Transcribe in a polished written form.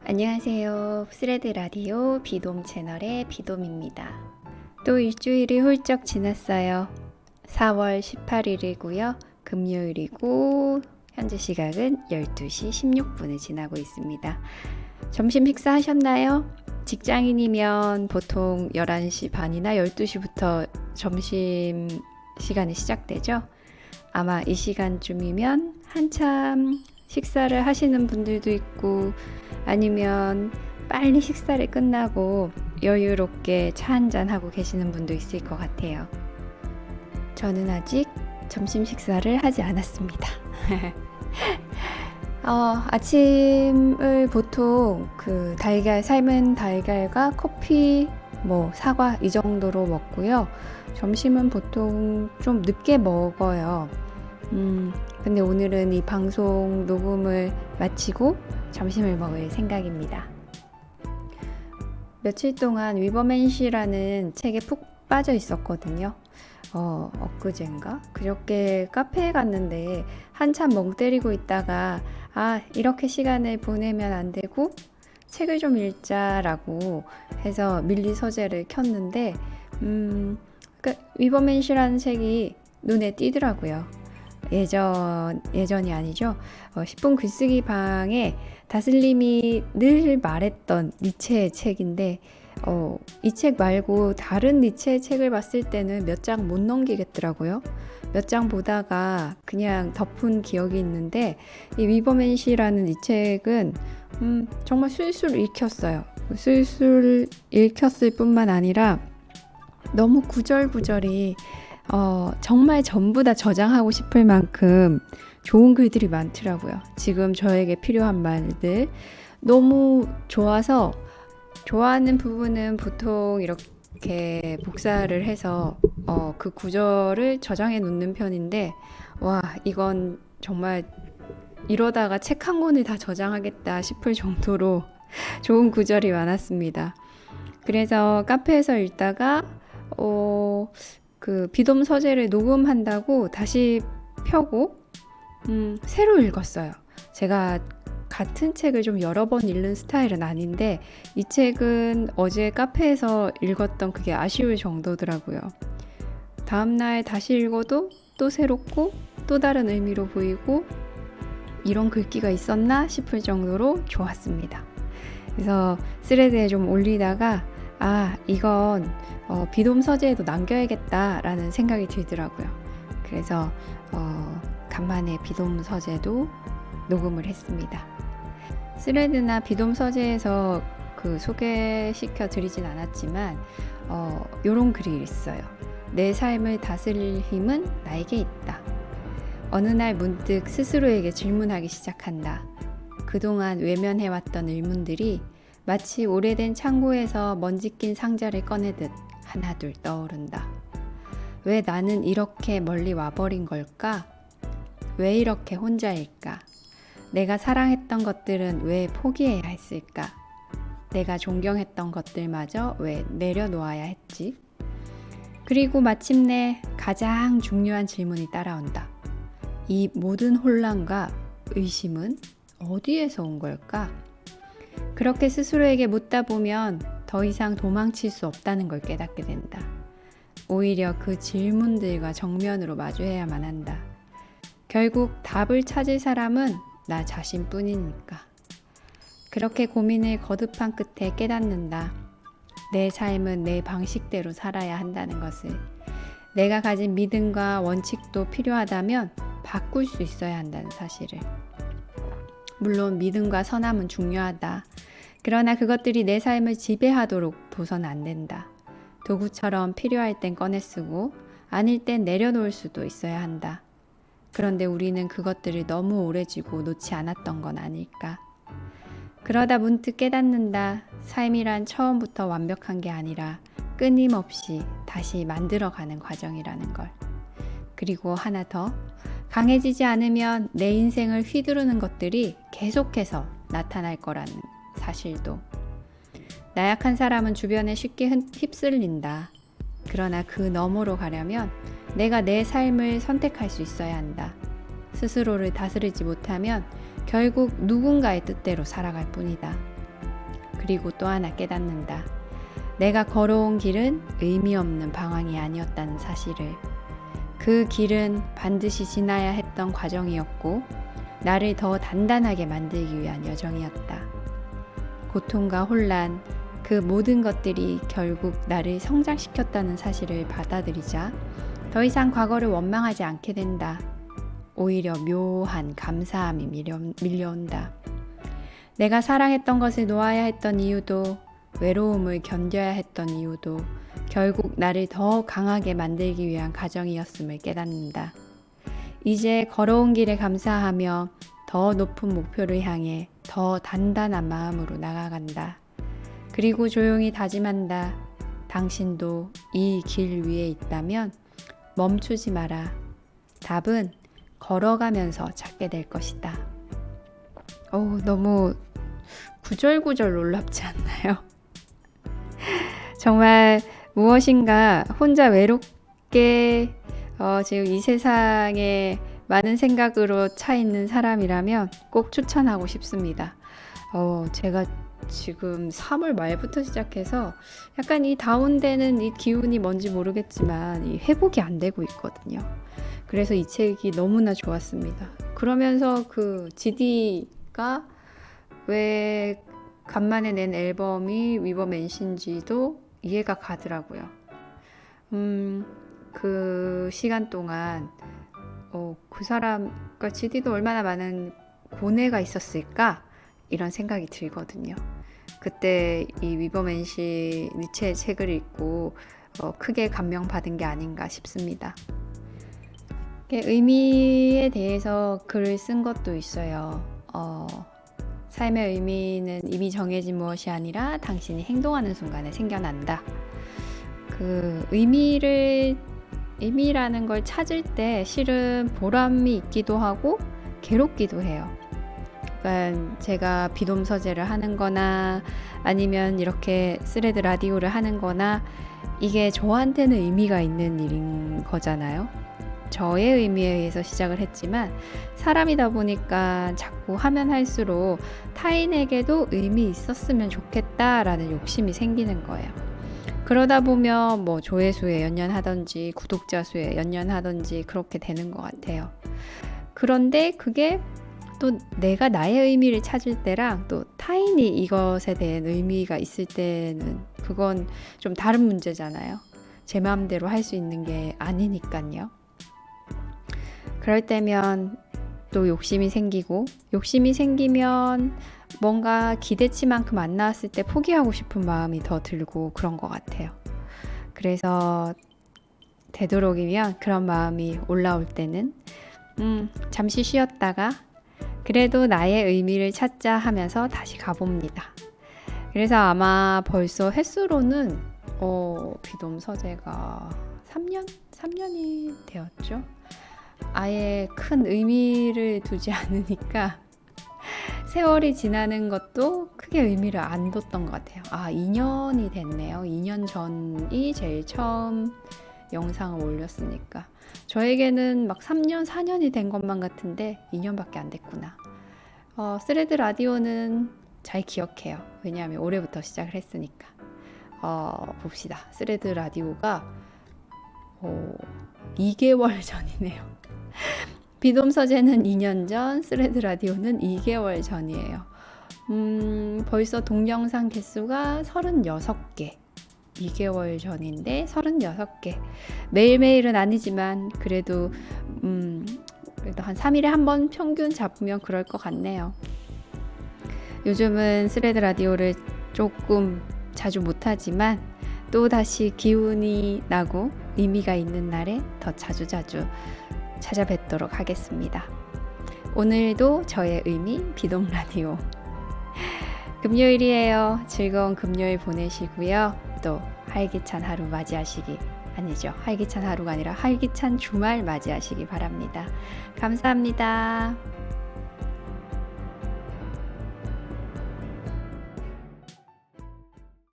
안녕하세요. 스레드 라디오 비돔 채널의 비돔입니다. 또 일주일이 훌쩍 지났어요. 4월 18일이고요. 금요일이고 현재 시각은 12시 16분을 지나고 있습니다. 점심 식사하셨나요? 직장인이면 보통 11시 반이나 12시부터 점심 시간이 시작되죠? 아마 이 시간쯤이면 한참 식사를 하시는 분들도 있고 아니면 빨리 식사를 끝나고 여유롭게 차 한잔 하고 계시는 분도 있을 것 같아요. 저는 아직 점심 식사를 하지 않았습니다. 아침을 보통 삶은 달걀과 커피, 사과 이 정도로 먹고요. 점심은 보통 좀 늦게 먹어요. 근데 오늘은 이 방송 녹음을 마치고 점심을 먹을 생각입니다. 며칠 동안 위버맨시라는 책에 푹 빠져 있었거든요. 엊그젠가? 그저께 카페에 갔는데 한참 멍 때리고 있다가 이렇게 시간을 보내면 안 되고 책을 좀 읽자라고 해서 밀리 서재를 켰는데 위버맨시라는 책이 눈에 띄더라고요. 예전이 아니죠. 10분 글쓰기 방에 다슬님이 늘 말했던 니체의 책인데 이 책 말고 다른 니체의 책을 봤을 때는 몇 장 못 넘기겠더라고요. 몇 장 보다가 그냥 덮은 기억이 있는데 이 위버맨시라는 이 책은 정말 술술 읽혔어요. 술술 읽혔을 뿐만 아니라 너무 구절구절이 정말 전부 다 저장하고 싶을 만큼 좋은 글들이 많더라고요. 지금 저에게 필요한 말들 너무 좋아서 좋아하는 부분은 보통 이렇게 복사를 해서 그 구절을 저장해 놓는 편인데 이건 정말 이러다가 책 한 권을 다 저장하겠다 싶을 정도로 좋은 구절이 많았습니다. 그래서 카페에서 읽다가 비돔 서재를 녹음한다고 다시 펴고 새로 읽었어요. 제가 같은 책을 좀 여러 번 읽는 스타일은 아닌데 이 책은 어제 카페에서 읽었던 그게 아쉬울 정도더라고요. 다음날 다시 읽어도 또 새롭고 또 다른 의미로 보이고 이런 글귀가 있었나 싶을 정도로 좋았습니다. 그래서 스레드에 좀 올리다가 이건 비돔 서재에도 남겨야겠다라는 생각이 들더라고요. 그래서 간만에 비돔 서재도 녹음을 했습니다. 스레드나 비돔 서재에서 소개시켜 드리진 않았지만 요런 글이 있어요. 내 삶을 다스릴 힘은 나에게 있다. 어느 날 문득 스스로에게 질문하기 시작한다. 그동안 외면해왔던 의문들이 마치 오래된 창고에서 먼지 낀 상자를 꺼내듯 하나둘 떠오른다. 왜 나는 이렇게 멀리 와버린 걸까? 왜 이렇게 혼자일까? 내가 사랑했던 것들은 왜 포기해야 했을까? 내가 존경했던 것들마저 왜 내려놓아야 했지? 그리고 마침내 가장 중요한 질문이 따라온다. 이 모든 혼란과 의심은 어디에서 온 걸까? 그렇게 스스로에게 묻다 보면 더 이상 도망칠 수 없다는 걸 깨닫게 된다. 오히려 그 질문들과 정면으로 마주해야만 한다. 결국 답을 찾을 사람은 나 자신뿐이니까. 그렇게 고민을 거듭한 끝에 깨닫는다. 내 삶은 내 방식대로 살아야 한다는 것을. 내가 가진 믿음과 원칙도 필요하다면 바꿀 수 있어야 한다는 사실을. 물론 믿음과 선함은 중요하다. 그러나 그것들이 내 삶을 지배하도록 둬선 안 된다. 도구처럼 필요할 땐 꺼내 쓰고 아닐 땐 내려놓을 수도 있어야 한다. 그런데 우리는 그것들을 너무 오래 쥐고 놓지 않았던 건 아닐까. 그러다 문득 깨닫는다. 삶이란 처음부터 완벽한 게 아니라 끊임없이 다시 만들어가는 과정이라는 걸. 그리고 하나 더. 강해지지 않으면 내 인생을 휘두르는 것들이 계속해서 나타날 거라는 사실도. 나약한 사람은 주변에 쉽게 휩쓸린다. 그러나 그 너머로 가려면 내가 내 삶을 선택할 수 있어야 한다. 스스로를 다스리지 못하면 결국 누군가의 뜻대로 살아갈 뿐이다. 그리고 또 하나 깨닫는다. 내가 걸어온 길은 의미 없는 방황이 아니었다는 사실을. 그 길은 반드시 지나야 했던 과정이었고 나를 더 단단하게 만들기 위한 여정이었다. 고통과 혼란, 그 모든 것들이 결국 나를 성장시켰다는 사실을 받아들이자 더 이상 과거를 원망하지 않게 된다. 오히려 묘한 감사함이 밀려온다. 내가 사랑했던 것을 놓아야 했던 이유도, 외로움을 견뎌야 했던 이유도 결국 나를 더 강하게 만들기 위한 과정이었음을 깨닫는다. 이제 걸어온 길에 감사하며 더 높은 목표를 향해 더 단단한 마음으로 나아간다. 그리고 조용히 다짐한다. 당신도 이 길 위에 있다면 멈추지 마라. 답은 걸어가면서 찾게 될 것이다. 너무 구절구절 놀랍지 않나요? 정말 무엇인가 혼자 외롭게 지금 이 세상에 많은 생각으로 차 있는 사람이라면 꼭 추천하고 싶습니다. 제가 지금 3월 말부터 시작해서 약간 이 다운되는 이 기운이 뭔지 모르겠지만 이 회복이 안 되고 있거든요. 그래서 이 책이 너무나 좋았습니다. 그러면서 그 GD가 왜 간만에 낸 앨범이 위버맨신지도 이해가 가더라고요. 그 시간 동안 그 사람, 그러니까 GD도 얼마나 많은 고뇌가 있었을까? 이런 생각이 들거든요. 그때 이 위버맨시 니체의 책을 읽고 크게 감명받은 게 아닌가 싶습니다. 의미에 대해서 글을 쓴 것도 있어요. 삶의 의미는 이미 정해진 무엇이 아니라 당신이 행동하는 순간에 생겨난다. 그 의미라는 걸 찾을 때 실은 보람이 있기도 하고 괴롭기도 해요. 그러니까 제가 비돔 서재를 하는 거나 아니면 이렇게 스레드 라디오를 하는 거나 이게 저한테는 의미가 있는 일인 거잖아요. 저의 의미에 의해서 시작을 했지만 사람이다 보니까 자꾸 하면 할수록 타인에게도 의미 있었으면 좋겠다라는 욕심이 생기는 거예요. 그러다 보면 뭐 조회수에 연연하던지 구독자 수에 연연하던지 그렇게 되는 것 같아요. 그런데 그게 또 내가 나의 의미를 찾을 때랑 또 타인이 이것에 대한 의미가 있을 때는 그건 좀 다른 문제잖아요. 제 마음대로 할 수 있는 게 아니니까요. 그럴 때면 또 욕심이 생기고, 욕심이 생기면 뭔가 기대치만큼 안 나왔을 때 포기하고 싶은 마음이 더 들고 그런 것 같아요. 그래서 되도록이면 그런 마음이 올라올 때는 잠시 쉬었다가 그래도 나의 의미를 찾자 하면서 다시 가봅니다. 그래서 아마 벌써 횟수로는 비돔 서재가 3년이 되었죠. 아예 큰 의미를 두지 않으니까 세월이 지나는 것도 크게 의미를 안 뒀던 것 같아요. 2년이 됐네요. 2년 전이 제일 처음 영상을 올렸으니까. 저에게는 막 3년, 4년이 된 것만 같은데 2년밖에 안 됐구나. 스레드 라디오는 잘 기억해요. 왜냐하면 올해부터 시작을 했으니까. 봅시다. 스레드 라디오가 2개월 전이네요. 비돔 서재는 2년 전, 스레드 라디오는 2개월 전이에요. 벌써 동영상 개수가 36개. 2개월 전인데 36개. 매일매일은 아니지만 그래도 한 3일에 한 번 평균 잡으면 그럴 것 같네요. 요즘은 스레드 라디오를 조금 자주 못하지만 또 다시 기운이 나고 의미가 있는 날에 더 자주 찾아뵙도록 하겠습니다. 오늘도 저의 의미 비돔 라디오. 금요일이에요. 즐거운 금요일 보내시고요. 또 활기찬 하루 맞이하시기, 아니죠, 활기찬 하루가 아니라 활기찬 주말 맞이하시기 바랍니다. 감사합니다.